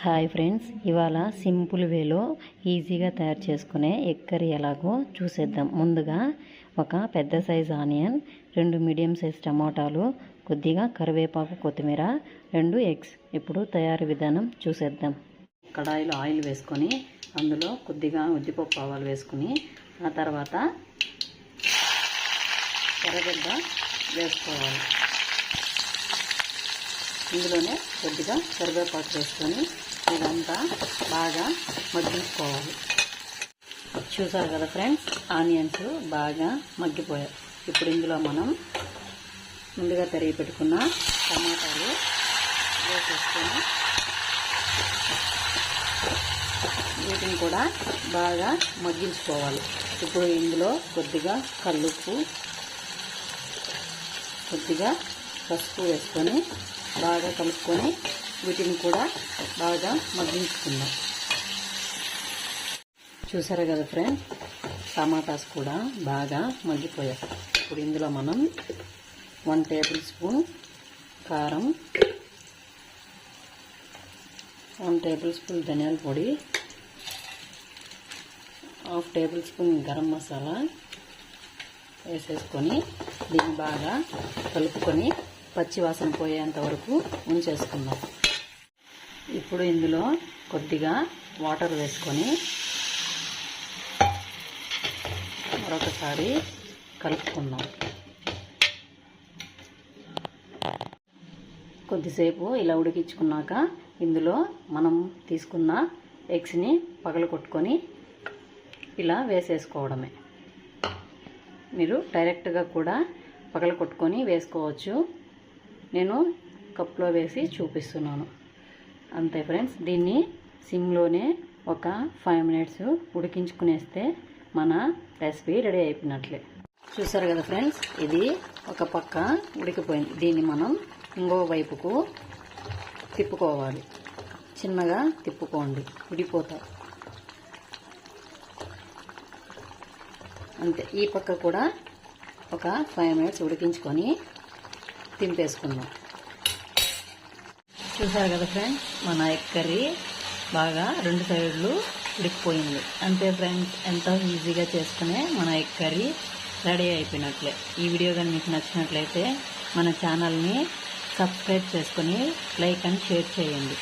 Hi friends, ఇవాళ simple వేలో ఈజీగా తయారు చేసుకునే ఎగ్ కర్రీ ఎలాగో చూసేద్దాం. ముందుగా ఒక పెద్ద సైజ్ ఆనియన్, 2 మీడియం సైజ్ టమాటాలు, కొద్దిగా కరివేపాకు, కొత్తిమీర, 2 ఎగ్స్. ఇప్పుడు తయారీ విధానం చూసేద్దాం. కడాయిలో ఆయిల్ వేసుకొని అందులో కొద్దిగా ఉద్దిపప్పు ఆవాలు వేసుకుని ఆ తర్వాత ఎర్రగడ్డ వేసుకోవాలి. ఇందులోనే కొద్దిగా కరివేపాకు వేసుకొని ఇదంతా బాగా మగ్గించుకోవాలి. చూసారు కదా ఫ్రెండ్స్, ఆనియన్స్ బాగా మగ్గిపోయాయి. ఇప్పుడు ఇందులో మనం ముందుగా తరిగి పెట్టుకున్న టమాటాలు వేసేసుకొని వీటిని కూడా బాగా మగ్గించుకోవాలి. ఇప్పుడు ఇందులో కొద్దిగా కల్లుప్పు, కొద్దిగా పసుపు వేసుకొని బాగా కలుపుకొని వీటిని కూడా బాగా మగ్గించుకుందాం. చూసారు కదా ఫ్రెండ్స్, టమాటాస్ కూడా బాగా మగ్గిపోయాయి. ఇప్పుడు ఇందులో మనం 1 టేబుల్ స్పూన్ కారం, 1 టేబుల్ స్పూన్ ధనియాల పొడి, 1/2 టేబుల్ స్పూన్ గరం మసాలా వేసేసుకొని దీన్ని బాగా కలుపుకొని పచ్చి వాసన పోయేంత వరకు ఉంచేసుకుందాం. ఇప్పుడు ఇందులో కొద్దిగా వాటర్ వేసుకొని మరొకసారి కలుపుకుందాం. కొద్దిసేపు ఇలా ఉడికించుకున్నాక ఇందులో మనం తీసుకున్న ఎగ్స్ని పగలగొట్టుకొని ఇలా వేసేసుకోవడమే. మీరు డైరెక్ట్గా కూడా పగలగొట్టుకొని వేసుకోవచ్చు. నేను కప్లో వేసి చూపిస్తున్నాను. అంతే ఫ్రెండ్స్, దీన్ని సిమ్లోనే ఒక 5 మినిట్స్ ఉడికించుకునేస్తే మన రెసిపీ రెడీ అయిపోయినట్లే. చూసారు కదా ఫ్రెండ్స్, ఇది ఒక పక్క ఉడికిపోయింది. దీన్ని మనం ఇంకో వైపుకు తిప్పుకోవాలి. చిన్నగా తిప్పుకోండి, ఉడిపోతాయి. అంతే, ఈ పక్క కూడా ఒక 5 మినిట్స్ ఉడికించుకొని తింపేసుకుందాం. చూసారు కదా ఫ్రెండ్స్, మన ఎగ్ కర్రీ బాగా 2 సైడ్లు ఉడికిపోయింది. అంతే ఫ్రెండ్స్, ఎంతో ఈజీగా చేసుకునే మన ఎగ్ కర్రీ రెడీ అయిపోయినట్లే. ఈ వీడియో కానీ మీకు నచ్చినట్లయితే మన ఛానల్ని సబ్స్క్రైబ్ చేసుకొని లైక్ అండ్ షేర్ చేయండి.